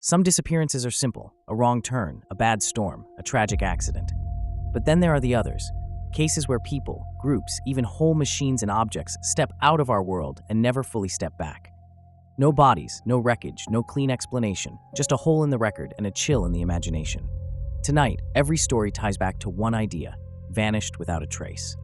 Some disappearances are simple: a wrong turn, a bad storm, a tragic accident. But then there are the others, cases where people, groups, even whole machines and objects step out of our world and never fully step back. No bodies, no wreckage, no clean explanation, just a hole in the record and a chill in the imagination. Tonight, every story ties back to one idea: vanished without a trace.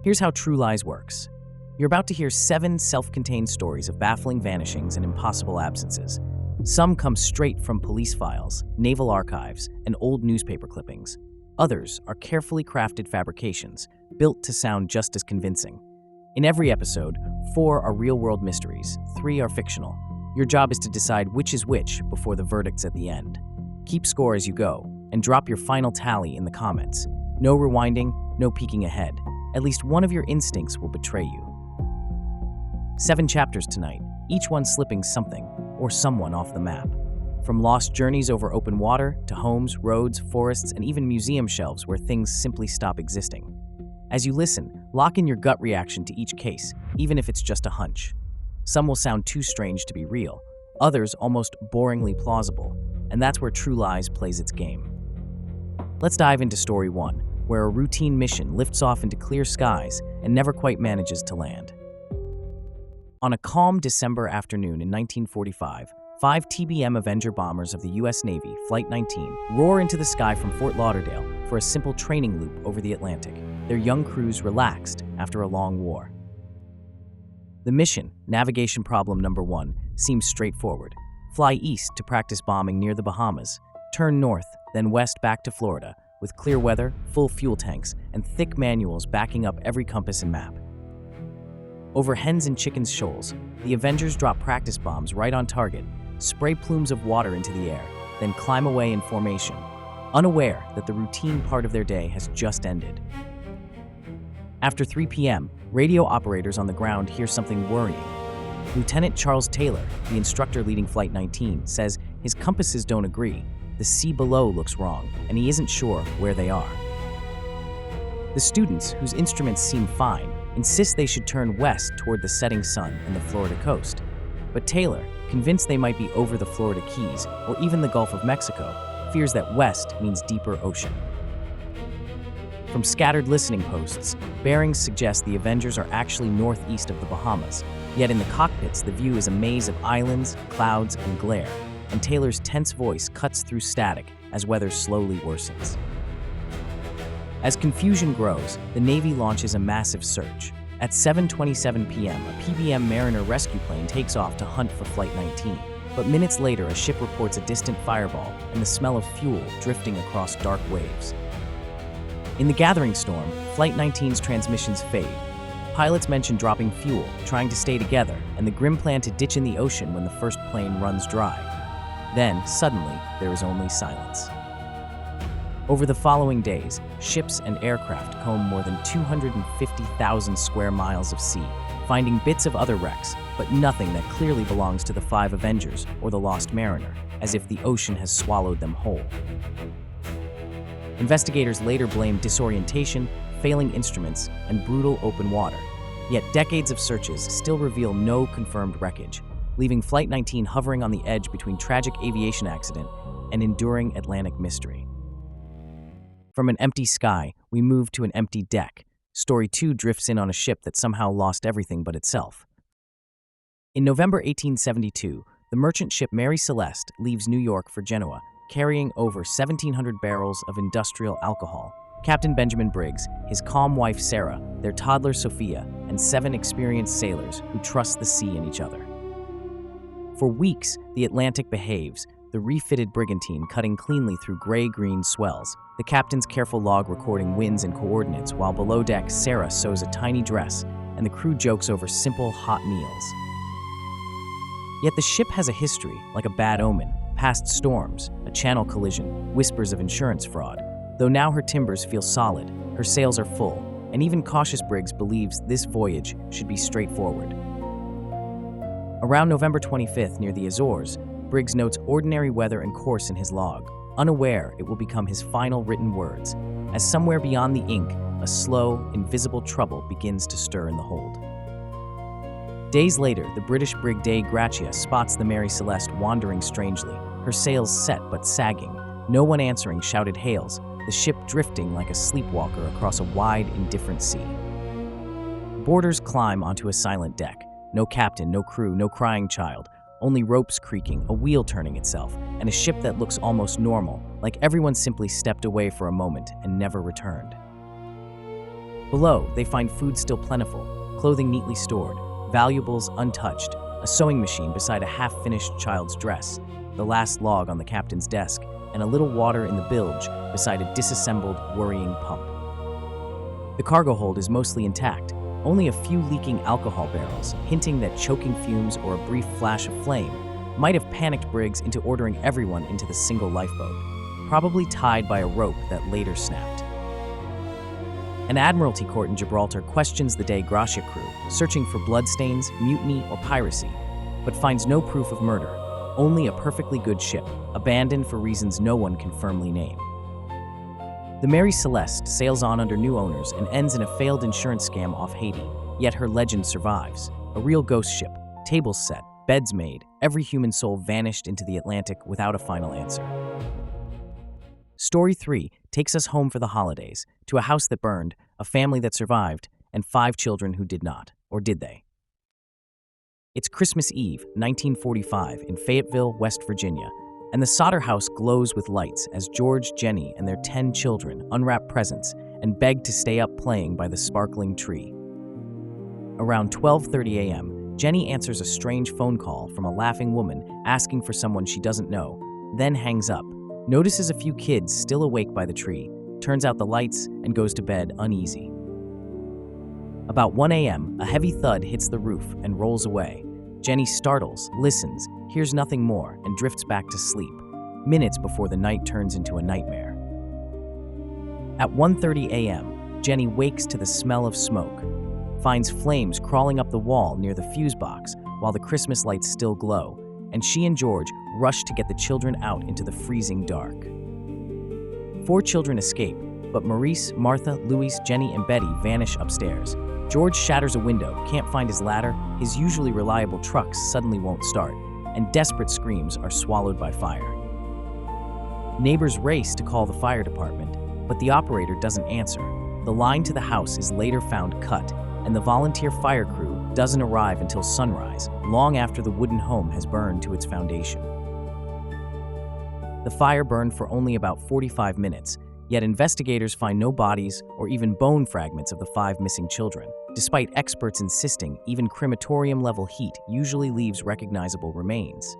Here's how TruLies works. You're about to hear 7 self-contained stories of baffling vanishings and impossible absences. Some come straight from police files, naval archives, and old newspaper clippings. Others are carefully crafted fabrications, built to sound just as convincing. In every episode, 4 are real-world mysteries, 3 are fictional. Your job is to decide which is which before the verdict's at the end. Keep score as you go, and drop your final tally in the comments. No rewinding, no peeking ahead. At least one of your instincts will betray you. 7 chapters tonight, each one slipping something or someone off the map. From lost journeys over open water to homes, roads, forests, and even museum shelves where things simply stop existing. As you listen, lock in your gut reaction to each case, even if it's just a hunch. Some will sound too strange to be real, others almost boringly plausible, and that's where TruLies plays its game. Let's dive into story 1, where a routine mission lifts off into clear skies and never quite manages to land. On a calm December afternoon in 1945, 5 TBM Avenger bombers of the U.S. Navy, Flight 19, roar into the sky from Fort Lauderdale for a simple training loop over the Atlantic, their young crews relaxed after a long war. The mission, navigation problem number 1, seems straightforward. Fly east to practice bombing near the Bahamas, turn north, then west back to Florida, with clear weather, full fuel tanks, and thick manuals backing up every compass and map. Over Hens and Chickens shoals, the Avengers drop practice bombs right on target, spray plumes of water into the air, then climb away in formation, unaware that the routine part of their day has just ended. After 3 p.m., radio operators on the ground hear something worrying. Lieutenant Charles Taylor, the instructor leading Flight 19, says his compasses don't agree, the sea below looks wrong, and he isn't sure where they are. The students, whose instruments seem fine, insist they should turn west toward the setting sun and the Florida coast. But Taylor, convinced they might be over the Florida Keys or even the Gulf of Mexico, fears that west means deeper ocean. From scattered listening posts, bearings suggest the Avengers are actually northeast of the Bahamas, yet in the cockpits the view is a maze of islands, clouds, and glare, and Taylor's tense voice cuts through static as weather slowly worsens. As confusion grows, the Navy launches a massive search. At 7:27 p.m., a PBM Mariner rescue plane takes off to hunt for Flight 19. But minutes later, a ship reports a distant fireball and the smell of fuel drifting across dark waves. In the gathering storm, Flight 19's transmissions fade. Pilots mention dropping fuel, trying to stay together, and the grim plan to ditch in the ocean when the first plane runs dry. Then, suddenly, there is only silence. Over the following days, ships and aircraft comb more than 250,000 square miles of sea, finding bits of other wrecks, but nothing that clearly belongs to the 5 Avengers or the Lost Mariner, as if the ocean has swallowed them whole. Investigators later blame disorientation, failing instruments, and brutal open water, yet decades of searches still reveal no confirmed wreckage, leaving Flight 19 hovering on the edge between tragic aviation accident and enduring Atlantic mystery. From an empty sky, we move to an empty deck. Story 2 drifts in on a ship that somehow lost everything but itself. In November 1872, the merchant ship Mary Celeste leaves New York for Genoa, carrying over 1,700 barrels of industrial alcohol. Captain Benjamin Briggs, his calm wife Sarah, their toddler Sophia, and 7 experienced sailors who trust the sea and each other. For weeks, the Atlantic behaves, the refitted brigantine cutting cleanly through gray-green swells, the captain's careful log recording winds and coordinates, while below deck Sarah sews a tiny dress and the crew jokes over simple, hot meals. Yet the ship has a history, like a bad omen, past storms, a channel collision, whispers of insurance fraud. Though now her timbers feel solid, her sails are full, and even cautious Briggs believes this voyage should be straightforward. Around November 25th, near the Azores, Briggs notes ordinary weather and course in his log, unaware it will become his final written words, as somewhere beyond the ink, a slow, invisible trouble begins to stir in the hold. Days later, the British brig Dei Gratia spots the Mary Celeste wandering strangely, her sails set but sagging, no one answering shouted hails, the ship drifting like a sleepwalker across a wide, indifferent sea. Boarders climb onto a silent deck. No captain, no crew, no crying child, only ropes creaking, a wheel turning itself, and a ship that looks almost normal, like everyone simply stepped away for a moment and never returned. Below, they find food still plentiful, clothing neatly stored, valuables untouched, a sewing machine beside a half-finished child's dress, the last log on the captain's desk, and a little water in the bilge beside a disassembled, worrying pump. The cargo hold is mostly intact, only a few leaking alcohol barrels, hinting that choking fumes or a brief flash of flame might have panicked Briggs into ordering everyone into the single lifeboat, probably tied by a rope that later snapped. An admiralty court in Gibraltar questions the De Gracia crew, searching for bloodstains, mutiny, or piracy, but finds no proof of murder, only a perfectly good ship, abandoned for reasons no one can firmly name. The Mary Celeste sails on under new owners and ends in a failed insurance scam off Haiti, yet her legend survives. A real ghost ship, tables set, beds made, every human soul vanished into the Atlantic without a final answer. Story 3 takes us home for the holidays, to a house that burned, a family that survived, and 5 children who did not. Or did they? It's Christmas Eve, 1945, in Fayetteville, West Virginia, and the Sodder house glows with lights as George, Jenny, and their 10 children unwrap presents and beg to stay up playing by the sparkling tree. Around 12:30 a.m., Jenny answers a strange phone call from a laughing woman asking for someone she doesn't know, then hangs up, notices a few kids still awake by the tree, turns out the lights, and goes to bed uneasy. About 1 a.m., a heavy thud hits the roof and rolls away. Jenny startles, listens, hears nothing more, and drifts back to sleep, minutes before the night turns into a nightmare. At 1:30 a.m., Jenny wakes to the smell of smoke, finds flames crawling up the wall near the fuse box while the Christmas lights still glow, and she and George rush to get the children out into the freezing dark. 4 children escape, but Maurice, Martha, Louise, Jenny, and Betty vanish upstairs. George shatters a window, can't find his ladder, his usually reliable trucks suddenly won't start, and desperate screams are swallowed by fire. Neighbors race to call the fire department, but the operator doesn't answer. The line to the house is later found cut, and the volunteer fire crew doesn't arrive until sunrise, long after the wooden home has burned to its foundation. The fire burned for only about 45 minutes, yet investigators find no bodies or even bone fragments of the 5 missing children, despite experts insisting even crematorium-level heat usually leaves recognizable remains.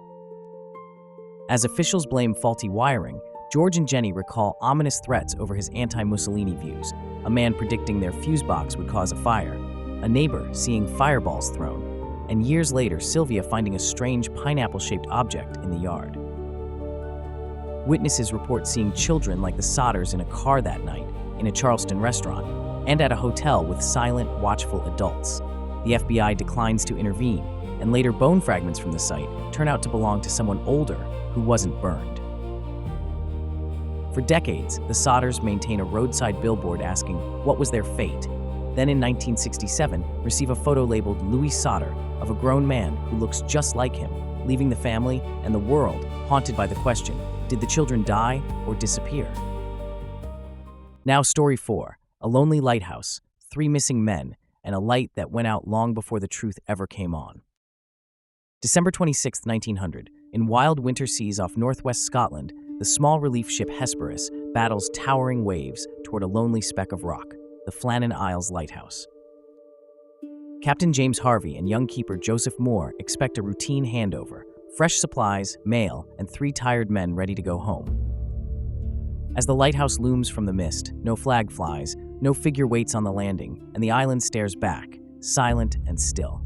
As officials blame faulty wiring, George and Jenny recall ominous threats over his anti-Mussolini views, a man predicting their fuse box would cause a fire, a neighbor seeing fireballs thrown, and years later Sylvia finding a strange pineapple-shaped object in the yard. Witnesses report seeing children like the Sodders in a car that night, in a Charleston restaurant, and at a hotel with silent, watchful adults. The FBI declines to intervene, and later bone fragments from the site turn out to belong to someone older who wasn't burned. For decades, the Sodders maintain a roadside billboard asking, what was their fate? Then in 1967, receive a photo labeled Louis Sodder of a grown man who looks just like him, leaving the family and the world haunted by the question, did the children die or disappear? Now Story 4, a lonely lighthouse, 3 missing men, and a light that went out long before the truth ever came on. December 26, 1900, in wild winter seas off northwest Scotland, the small relief ship Hesperus battles towering waves toward a lonely speck of rock, the Flannan Isles Lighthouse. Captain James Harvey and young keeper Joseph Moore expect a routine handover, fresh supplies, mail, and 3 tired men ready to go home. As the lighthouse looms from the mist, no flag flies, no figure waits on the landing, and the island stares back, silent and still.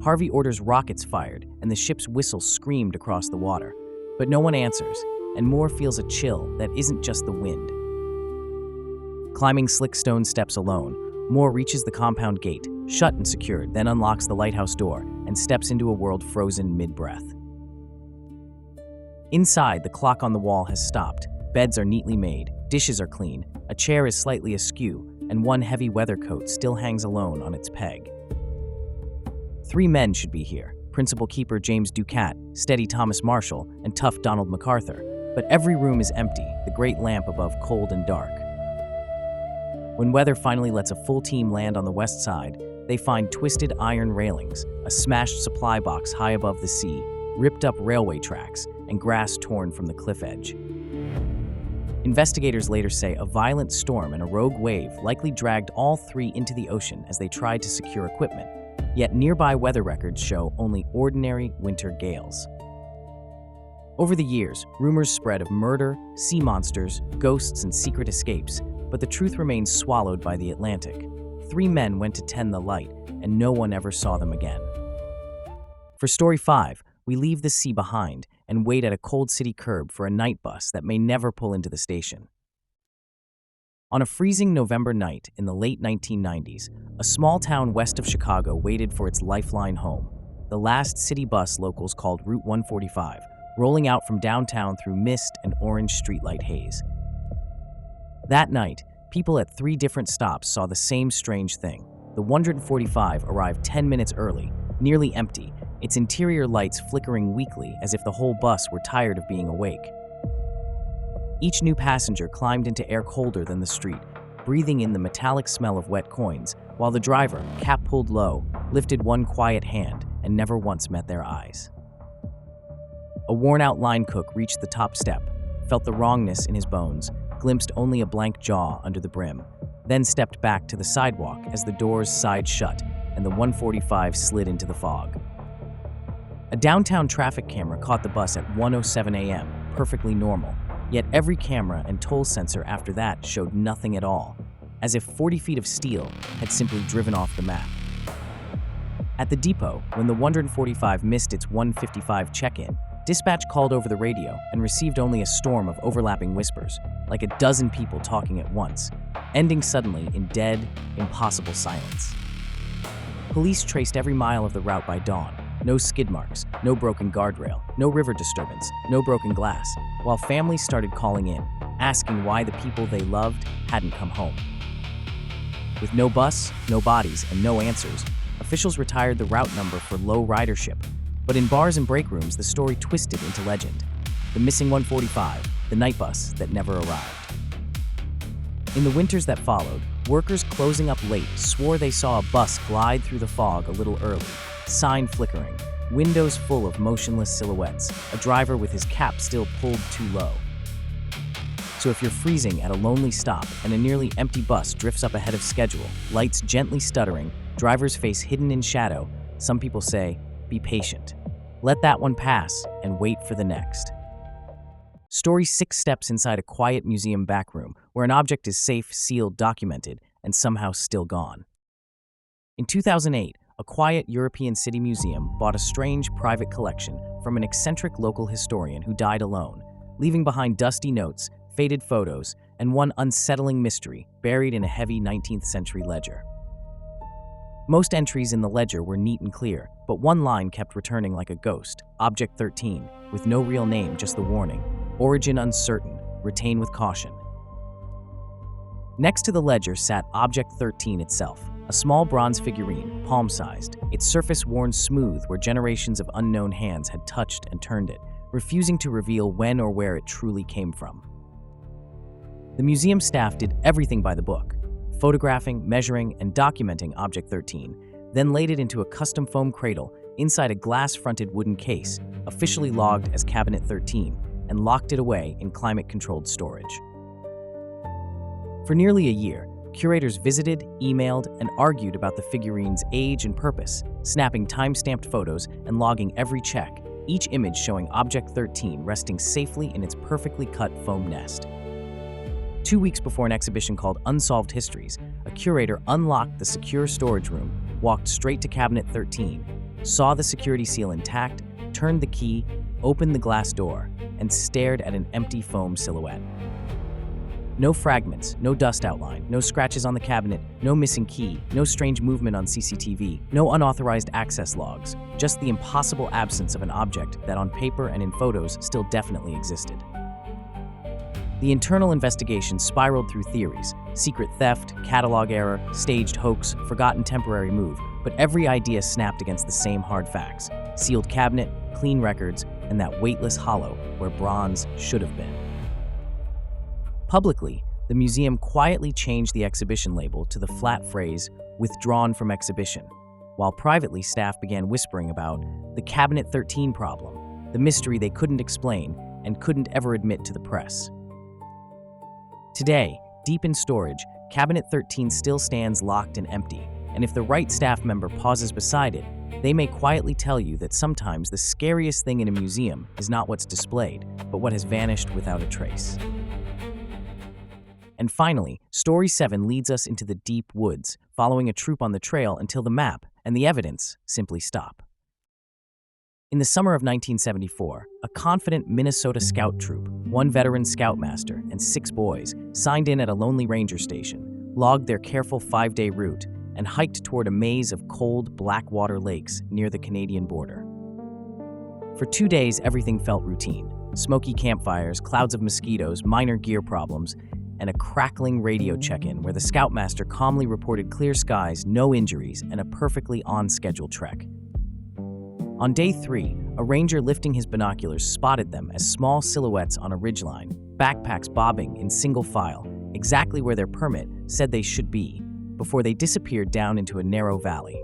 Harvey orders rockets fired, and the ship's whistle screamed across the water, but no one answers, and Moore feels a chill that isn't just the wind. Climbing slick stone steps alone, Moore reaches the compound gate, shut and secured, then unlocks the lighthouse door and steps into a world frozen mid-breath. Inside, the clock on the wall has stopped, beds are neatly made, dishes are clean, a chair is slightly askew, and one heavy weather coat still hangs alone on its peg. 3 men should be here, Principal Keeper James Ducat, Steady Thomas Marshall, and Tough Donald MacArthur. But every room is empty, the great lamp above cold and dark. When weather finally lets a full team land on the west side, they find twisted iron railings, a smashed supply box high above the sea, ripped up railway tracks, and grass torn from the cliff edge. Investigators later say a violent storm and a rogue wave likely dragged all three into the ocean as they tried to secure equipment, yet nearby weather records show only ordinary winter gales. Over the years, rumors spread of murder, sea monsters, ghosts, and secret escapes, but the truth remains swallowed by the Atlantic. 3 men went to tend the light, and no one ever saw them again. For Story 5, we leave the sea behind and wait at a cold city curb for a night bus that may never pull into the station. On a freezing November night in the late 1990s, a small town west of Chicago waited for its lifeline home, the last city bus locals called Route 145, rolling out from downtown through mist and orange streetlight haze. That night, people at 3 different stops saw the same strange thing. The 145 arrived 10 minutes early, nearly empty, its interior lights flickering weakly as if the whole bus were tired of being awake. Each new passenger climbed into air colder than the street, breathing in the metallic smell of wet coins, while the driver, cap pulled low, lifted one quiet hand and never once met their eyes. A worn-out line cook reached the top step, felt the wrongness in his bones, glimpsed only a blank jaw under the brim, then stepped back to the sidewalk as the doors sighed shut and the 145 slid into the fog. A downtown traffic camera caught the bus at 1:07 a.m., perfectly normal, yet every camera and toll sensor after that showed nothing at all, as if 40 feet of steel had simply driven off the map. At the depot, when the 145 missed its 1:55 check-in, dispatch called over the radio and received only a storm of overlapping whispers, like a dozen people talking at once, ending suddenly in dead, impossible silence. Police traced every mile of the route by dawn. No skid marks, no broken guardrail, no river disturbance, no broken glass, while families started calling in, asking why the people they loved hadn't come home. With no bus, no bodies, and no answers, officials retired the route number for low ridership. But in bars and break rooms, the story twisted into legend. The missing 145, the night bus that never arrived. In the winters that followed, workers closing up late swore they saw a bus glide through the fog a little early, sign flickering, windows full of motionless silhouettes, a driver with his cap still pulled too low. So if you're freezing at a lonely stop and a nearly empty bus drifts up ahead of schedule, lights gently stuttering, driver's face hidden in shadow, some people say, be patient. Let that one pass and wait for the next. Story 6 steps inside a quiet museum backroom where an object is safe, sealed, documented, and somehow still gone. In 2008, a quiet European city museum bought a strange private collection from an eccentric local historian who died alone, leaving behind dusty notes, faded photos, and one unsettling mystery buried in a heavy 19th century ledger. Most entries in the ledger were neat and clear, but one line kept returning like a ghost, Object 13, with no real name, just the warning, origin uncertain, retain with caution. Next to the ledger sat Object 13 itself, a small bronze figurine, palm-sized, its surface worn smooth where generations of unknown hands had touched and turned it, refusing to reveal when or where it truly came from. The museum staff did everything by the book, photographing, measuring, and documenting Object 13, then laid it into a custom foam cradle inside a glass-fronted wooden case, officially logged as Cabinet 13, and locked it away in climate-controlled storage. For nearly a year, curators visited, emailed, and argued about the figurine's age and purpose, snapping time-stamped photos and logging every check, each image showing Object 13 resting safely in its perfectly cut foam nest. 2 weeks before an exhibition called Unsolved Histories, a curator unlocked the secure storage room, walked straight to Cabinet 13, saw the security seal intact, turned the key, opened the glass door, and stared at an empty foam silhouette. No fragments, no dust outline, no scratches on the cabinet, no missing key, no strange movement on CCTV, no unauthorized access logs, just the impossible absence of an object that on paper and in photos still definitely existed. The internal investigation spiraled through theories: secret theft, catalog error, staged hoax, forgotten temporary move, but every idea snapped against the same hard facts. sealed cabinet, clean records, and that weightless hollow where bronze should have been. Publicly, the museum quietly changed the exhibition label to the flat phrase, "Withdrawn from exhibition," while privately staff began whispering about the Cabinet 13 problem, the mystery they couldn't explain and couldn't ever admit to the press. Today, deep in storage, Cabinet 13 still stands locked and empty, and if the right staff member pauses beside it, they may quietly tell you that sometimes the scariest thing in a museum is not what's displayed, but what has vanished without a trace. And finally, Story 7 leads us into the deep woods, following a troop on the trail until the map and the evidence simply stop. In the summer of 1974, a confident Minnesota scout troop, one veteran scoutmaster and 6 boys, signed in at a lonely ranger station, logged their careful 5-day route, and hiked toward a maze of cold, black-water lakes near the Canadian border. For 2 days, everything felt routine. Smoky campfires, clouds of mosquitoes, minor gear problems, and a crackling radio check-in where the scoutmaster calmly reported clear skies, no injuries, and a perfectly on-schedule trek. On day 3, a ranger lifting his binoculars spotted them as small silhouettes on a ridgeline, backpacks bobbing in single file, exactly where their permit said they should be, before they disappeared down into a narrow valley.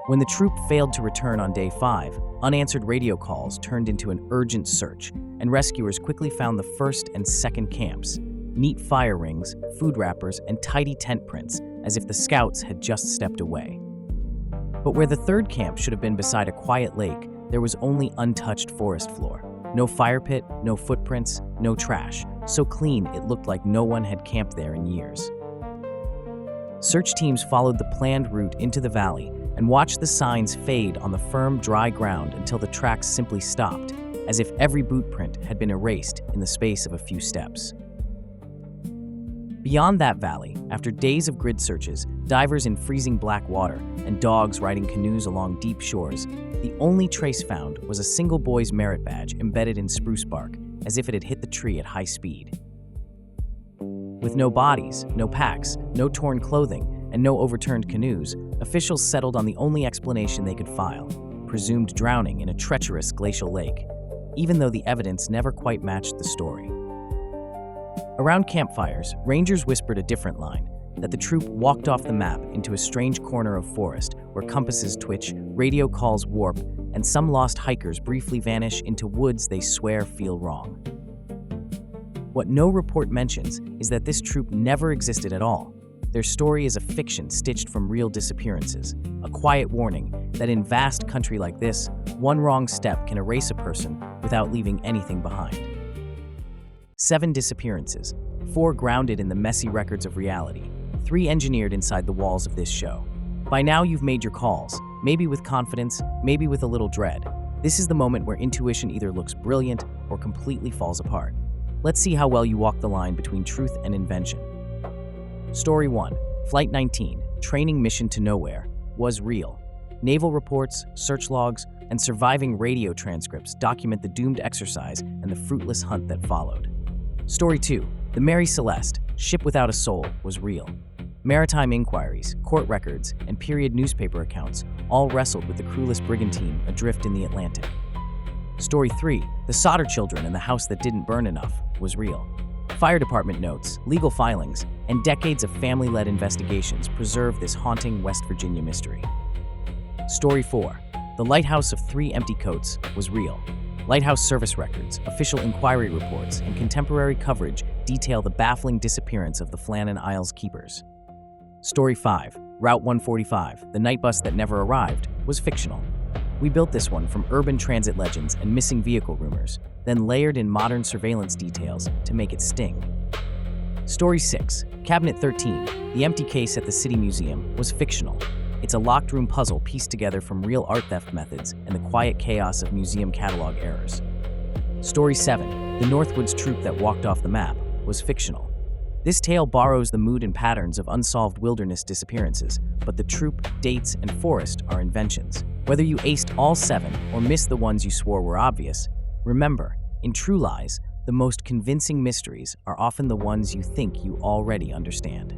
When the troop failed to return on day 5, unanswered radio calls turned into an urgent search, and rescuers quickly found the first and second camps, neat fire rings, food wrappers, and tidy tent prints, as if the scouts had just stepped away. But where the third camp should have been beside a quiet lake, there was only untouched forest floor. No fire pit, no footprints, no trash, so clean it looked like no one had camped there in years. Search teams followed the planned route into the valley and watched the signs fade on the firm, dry ground until the tracks simply stopped, as if every boot print had been erased in the space of a few steps. Beyond that valley, after days of grid searches, divers in freezing black water, and dogs riding canoes along deep shores, the only trace found was a single boy's merit badge embedded in spruce bark, as if it had hit the tree at high speed. With no bodies, no packs, no torn clothing, and no overturned canoes, officials settled on the only explanation they could file: presumed drowning in a treacherous glacial lake, even though the evidence never quite matched the story. Around campfires, rangers whispered a different line, that the troop walked off the map into a strange corner of forest where compasses twitch, radio calls warp, and some lost hikers briefly vanish into woods they swear feel wrong. What no report mentions is that this troop never existed at all. Their story is a fiction stitched from real disappearances, a quiet warning that in vast country like this, one wrong step can erase a person without leaving anything behind. 7 disappearances, 4 grounded in the messy records of reality, 3 engineered inside the walls of this show. By now you've made your calls, maybe with confidence, maybe with a little dread. This is the moment where intuition either looks brilliant or completely falls apart. Let's see how well you walk the line between truth and invention. Story 1, Flight 19, Training Mission to Nowhere, was real. Naval reports, search logs, and surviving radio transcripts document the doomed exercise and the fruitless hunt that followed. Story 2, The Mary Celeste, Ship Without a Soul, was real. Maritime inquiries, court records, and period newspaper accounts all wrestled with the crewless brigantine adrift in the Atlantic. Story 3, The Sodder Children and the House That Didn't Burn Enough, was real. Fire department notes, legal filings, and decades of family-led investigations preserve this haunting West Virginia mystery. Story 4, The Lighthouse of 3 Empty Coats, was real. Lighthouse service records, official inquiry reports, and contemporary coverage detail the baffling disappearance of the Flannan Isles keepers. Story 5, Route 145, The Night Bus That Never Arrived, was fictional. We built this one from urban transit legends and missing vehicle rumors, then layered in modern surveillance details to make it sting. Story 6, Cabinet 13, The Empty Case at the City Museum, was fictional. It's a locked room puzzle pieced together from real art theft methods and the quiet chaos of museum catalog errors. Story 7, The Northwoods Troop That Walked Off the Map, was fictional. This tale borrows the mood and patterns of unsolved wilderness disappearances, but the troop, dates, and forest are inventions. Whether you aced all 7 or missed the ones you swore were obvious, remember, in TruLies, the most convincing mysteries are often the ones you think you already understand.